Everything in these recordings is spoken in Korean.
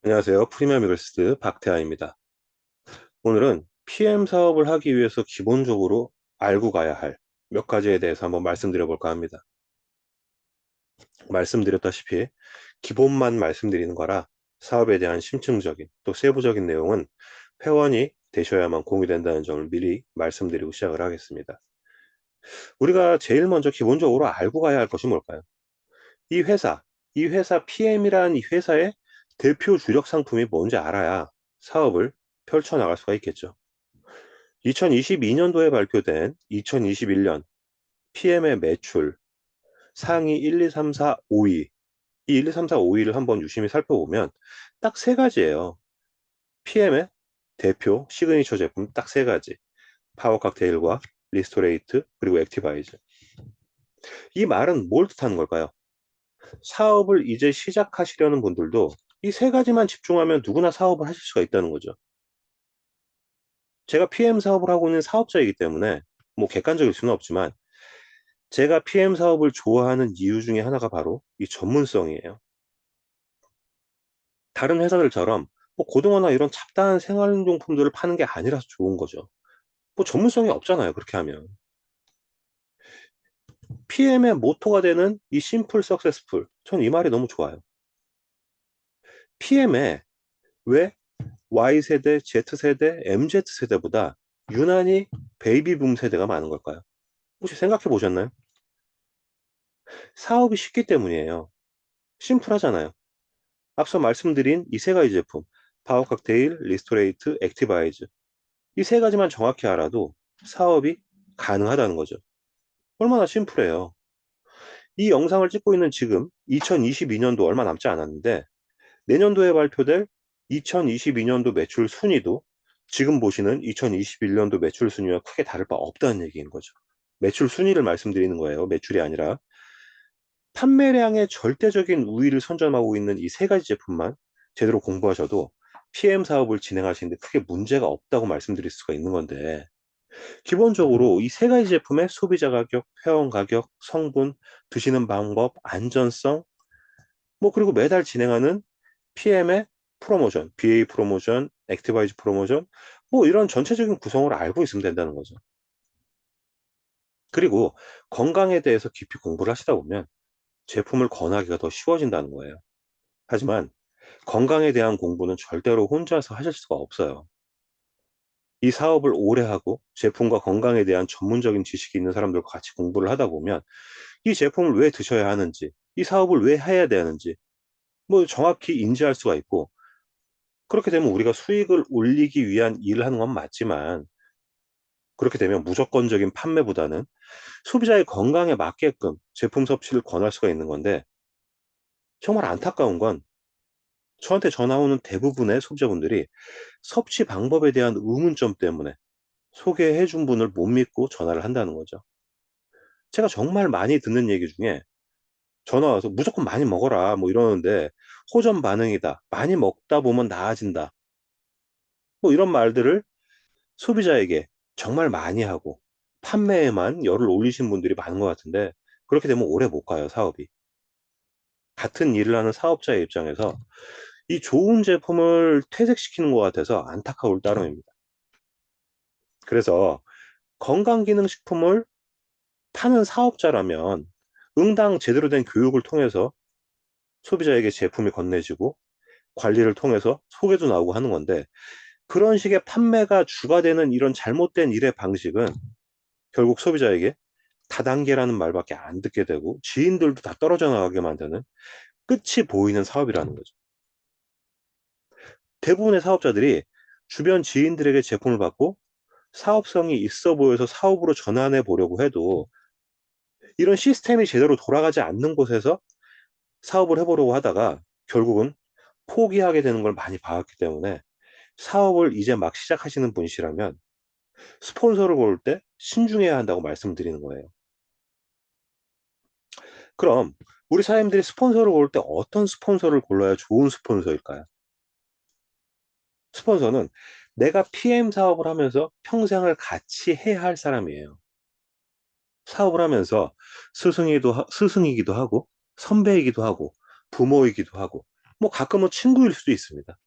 안녕하세요. 프리미엄 이글스 박태환입니다. 오늘은 PM 사업을 하기 위해서 기본적으로 알고 가야 할 몇 가지에 대해서 한번 말씀드려 볼까 합니다. 말씀드렸다시피 기본만 말씀드리는 거라 사업에 대한 심층적인 또 세부적인 내용은 회원이 되셔야만 공유된다는 점을 미리 말씀드리고 시작을 하겠습니다. 우리가 제일 먼저 기본적으로 알고 가야 할 것이 뭘까요? 이 회사, 이 회사 PM이라는 이 회사의 대표 주력 상품이 뭔지 알아야 사업을 펼쳐나갈 수가 있겠죠. 2022년도에 발표된 2021년 PM의 매출 상위 1, 2, 3, 4, 5위, 이 1, 2, 3, 4, 5위를 한번 유심히 살펴보면 딱 세 가지예요. PM의 대표 시그니처 제품 딱 세 가지. 파워 칵테일과 리스토레이트 그리고 액티바이즈. 이 말은 뭘 뜻하는 걸까요? 사업을 이제 시작하시려는 분들도 이 세 가지만 집중하면 누구나 사업을 하실 수가 있다는 거죠. 제가 PM 사업을 하고 있는 사업자이기 때문에 뭐 객관적일 수는 없지만 제가 PM 사업을 좋아하는 이유 중에 하나가 바로 이 전문성이에요. 다른 회사들처럼 뭐 고등어나 이런 잡다한 생활용품들을 파는 게 아니라서 좋은 거죠. 뭐 전문성이 없잖아요, 그렇게 하면. PM의 모토가 되는 이 심플 석세스풀. 전 이 말이 너무 좋아요. PM에 왜 Y세대, Z세대, MZ세대보다 유난히 베이비붐 세대가 많은 걸까요? 혹시 생각해 보셨나요? 사업이 쉽기 때문이에요. 심플하잖아요. 앞서 말씀드린 이 세 가지 제품, 파워 칵테일, 리스토레이트, 액티바이즈. 이 세 가지만 정확히 알아도 사업이 가능하다는 거죠. 얼마나 심플해요. 이 영상을 찍고 있는 지금 2022년도 얼마 남지 않았는데 내년도에 발표될 2022년도 매출 순위도 지금 보시는 2021년도 매출 순위와 크게 다를 바 없다는 얘기인 거죠. 매출 순위를 말씀드리는 거예요. 매출이 아니라 판매량의 절대적인 우위를 선점하고 있는 이 세 가지 제품만 제대로 공부하셔도 PM 사업을 진행하시는데 크게 문제가 없다고 말씀드릴 수가 있는 건데 기본적으로 이 세 가지 제품의 소비자 가격, 회원 가격, 성분, 드시는 방법, 안전성, 뭐 그리고 매달 진행하는 PM의 프로모션, BA 프로모션, 액티바이즈 프로모션, 뭐 이런 전체적인 구성을 알고 있으면 된다는 거죠. 그리고 건강에 대해서 깊이 공부를 하시다 보면 제품을 권하기가 더 쉬워진다는 거예요. 하지만 건강에 대한 공부는 절대로 혼자서 하실 수가 없어요. 이 사업을 오래 하고 제품과 건강에 대한 전문적인 지식이 있는 사람들과 같이 공부를 하다 보면 이 제품을 왜 드셔야 하는지, 이 사업을 왜 해야 되는지 뭐 정확히 인지할 수가 있고 그렇게 되면 우리가 수익을 올리기 위한 일을 하는 건 맞지만 그렇게 되면 무조건적인 판매보다는 소비자의 건강에 맞게끔 제품 섭취를 권할 수가 있는 건데 정말 안타까운 건 저한테 전화 오는 대부분의 소비자분들이 섭취 방법에 대한 의문점 때문에 소개해 준 분을 못 믿고 전화를 한다는 거죠. 제가 정말 많이 듣는 얘기 중에 전화 와서 "무조건 많이 먹어라." 뭐 이러는데 "호전 반응이다. 많이 먹다 보면 나아진다." 뭐 이런 말들을 소비자에게 정말 많이 하고 판매에만 열을 올리신 분들이 많은 것 같은데 그렇게 되면 오래 못 가요, 사업이. 같은 일을 하는 사업자의 입장에서 이 좋은 제품을 퇴색시키는 것 같아서 안타까울 따름입니다. 그래서 건강기능식품을 파는 사업자라면 응당 제대로 된 교육을 통해서 소비자에게 제품이 건네지고 관리를 통해서 소개도 나오고 하는 건데 그런 식의 판매가 주가 되는 이런 잘못된 일의 방식은 결국 소비자에게 다단계라는 말밖에 안 듣게 되고 지인들도 다 떨어져 나가게 만드는 끝이 보이는 사업이라는 거죠. 대부분의 사업자들이 주변 지인들에게 제품을 받고 사업성이 있어 보여서 사업으로 전환해 보려고 해도 이런 시스템이 제대로 돌아가지 않는 곳에서 사업을 해 보려고 하다가 결국은 포기하게 되는 걸 많이 봐왔기 때문에 사업을 이제 막 시작하시는 분이시라면 스폰서를 고를 때 신중해야 한다고 말씀드리는 거예요. 그럼 우리 사장님들이 스폰서를 고를 때 어떤 스폰서를 골라야 좋은 스폰서일까요? 스폰서는 내가 PM 사업을 하면서 평생을 같이 해야 할 사람이에요. 사업을 하면서 스승이기도 하고 선배이기도 하고 부모이기도 하고 뭐 가끔은 친구일 수도 있습니다.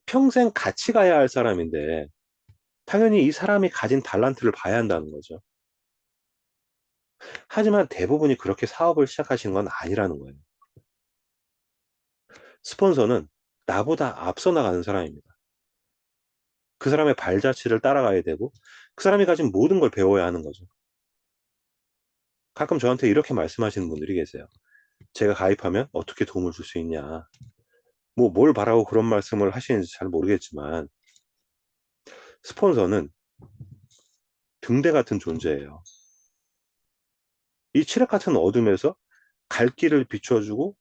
평생 같이 가야 할 사람인데 당연히 이 사람이 가진 달란트를 봐야 한다는 거죠. 하지만 대부분이 그렇게 사업을 시작하시는 건 아니라는 거예요. 스폰서는 나보다 앞서 나가는 사람입니다. 그 사람의 발자취를 따라가야 되고 그 사람이 가진 모든 걸 배워야 하는 거죠. 가끔 저한테 이렇게 말씀하시는 분들이 계세요. 제가 가입하면 어떻게 도움을 줄 수 있냐. 뭐 뭘 바라고 그런 말씀을 하시는지 잘 모르겠지만 스폰서는 등대 같은 존재예요. 이 칠흑 같은 어둠에서 갈 길을 비춰주고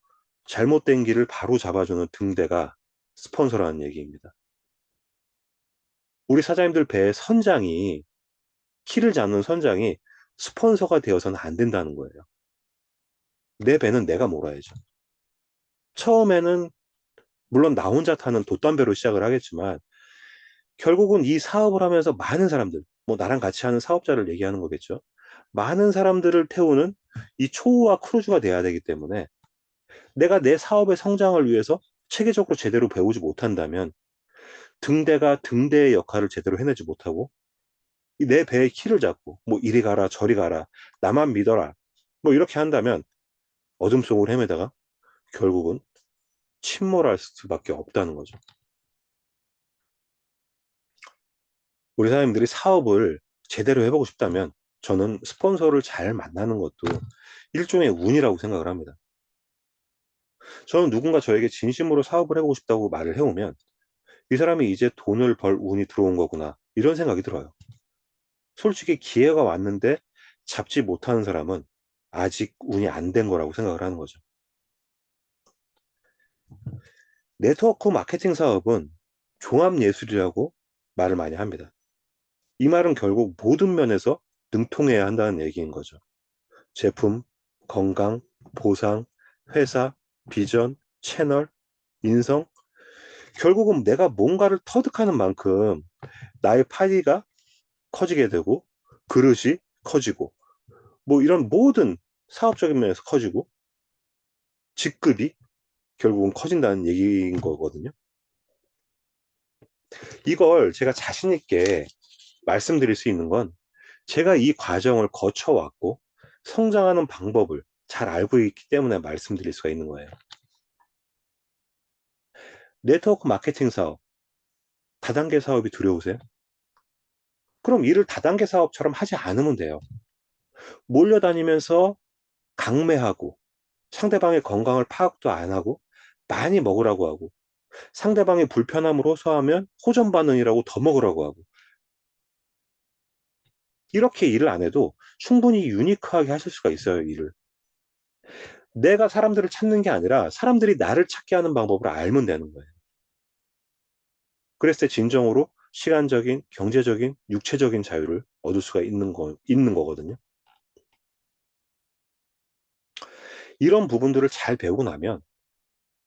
잘못된 길을 바로 잡아주는 등대가 스폰서라는 얘기입니다. 우리 사장님들 배의 선장이 키를 잡는 선장이 스폰서가 되어서는 안 된다는 거예요. 내 배는 내가 몰아야죠. 처음에는 물론 나 혼자 타는 돛담배로 시작을 하겠지만 결국은 이 사업을 하면서 많은 사람들, 뭐 나랑 같이 하는 사업자를 얘기하는 거겠죠. 많은 사람들을 태우는 이 초우와 크루즈가 돼야 되기 때문에 내가 내 사업의 성장을 위해서 체계적으로 제대로 배우지 못한다면 등대가 등대의 역할을 제대로 해내지 못하고 이 내 배의 키를 잡고 뭐 이리 가라 저리 가라 나만 믿어라 뭐 이렇게 한다면 어둠 속을 헤매다가 결국은 침몰할 수밖에 없다는 거죠. 우리 사장님들이 사업을 제대로 해보고 싶다면 저는 스폰서를 잘 만나는 것도 일종의 운이라고 생각을 합니다. 저는 누군가 저에게 진심으로 사업을 해보고 싶다고 말을 해오면 이 사람이 이제 돈을 벌 운이 들어온 거구나 이런 생각이 들어요. 솔직히 기회가 왔는데 잡지 못하는 사람은 아직 운이 안 된 거라고 생각을 하는 거죠. 네트워크 마케팅 사업은 종합예술이라고 말을 많이 합니다. 이 말은 결국 모든 면에서 능통해야 한다는 얘기인 거죠. 제품, 건강, 보상, 회사, 비전, 채널, 인성. 결국은 내가 뭔가를 터득하는 만큼 나의 파이가 커지게 되고 그릇이 커지고 뭐 이런 모든 사업적인 면에서 커지고 직급이 결국은 커진다는 얘기인 거거든요. 이걸 제가 자신 있게 말씀드릴 수 있는 건 제가 이 과정을 거쳐왔고 성장하는 방법을 잘 알고 있기 때문에 말씀드릴 수가 있는 거예요. 네트워크 마케팅 사업, 다단계 사업이 두려우세요? 그럼 일을 다단계 사업처럼 하지 않으면 돼요. 몰려다니면서 강매하고 상대방의 건강을 파악도 안 하고 많이 먹으라고 하고 상대방의 불편함을 호소하면 호전 반응이라고 더 먹으라고 하고 이렇게 일을 안 해도 충분히 유니크하게 하실 수가 있어요, 일을. 내가 사람들을 찾는 게 아니라 사람들이 나를 찾게 하는 방법을 알면 되는 거예요. 그랬을 때 진정으로 시간적인, 경제적인, 육체적인 자유를 얻을 수가 있는 거거든요. 이런 부분들을 잘 배우고 나면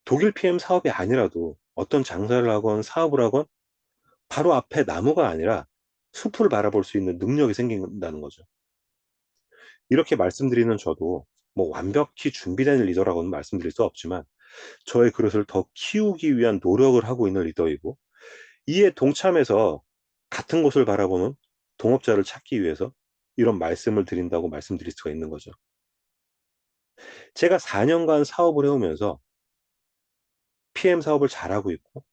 독일 PM 사업이 아니라도 어떤 장사를 하건 사업을 하건 바로 앞에 나무가 아니라 숲을 바라볼 수 있는 능력이 생긴다는 거죠. 이렇게 말씀드리는 저도 뭐 완벽히 준비된 리더라고는 말씀드릴 수 없지만 저의 그릇을 더 키우기 위한 노력을 하고 있는 리더이고 이에 동참해서 같은 곳을 바라보는 동업자를 찾기 위해서 이런 말씀을 드린다고 말씀드릴 수가 있는 거죠. 제가 4년간 사업을 해오면서 PM 사업을 잘하고 있고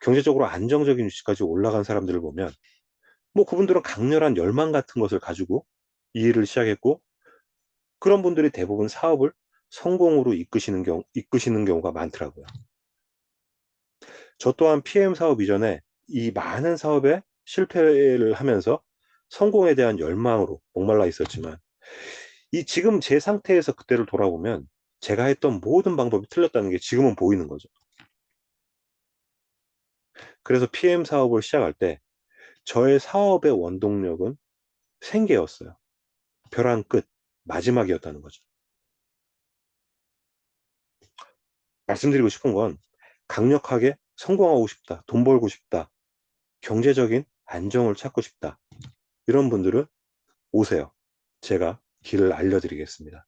경제적으로 안정적인 위치까지 올라간 사람들을 보면 뭐 그분들은 강렬한 열망 같은 것을 가지고 이 일을 시작했고 그런 분들이 대부분 사업을 성공으로 이끄시는 경우가 많더라고요. 저 또한 PM 사업 이전에 이 많은 사업에 실패를 하면서 성공에 대한 열망으로 목말라 있었지만 이 지금 제 상태에서 그때를 돌아보면 제가 했던 모든 방법이 틀렸다는 게 지금은 보이는 거죠. 그래서 PM 사업을 시작할 때 저의 사업의 원동력은 생계였어요. 벼랑 끝, 마지막이었다는 거죠. 말씀드리고 싶은 건 강력하게 성공하고 싶다, 돈 벌고 싶다, 경제적인 안정을 찾고 싶다. 이런 분들은 오세요. 제가 길을 알려드리겠습니다.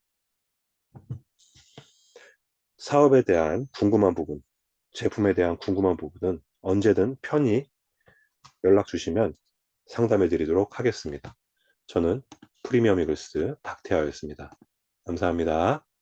사업에 대한 궁금한 부분, 제품에 대한 궁금한 부분은 언제든 편히 연락 주시면 상담해 드리도록 하겠습니다. 저는 프리미엄 이글스 박태하였습니다. 감사합니다.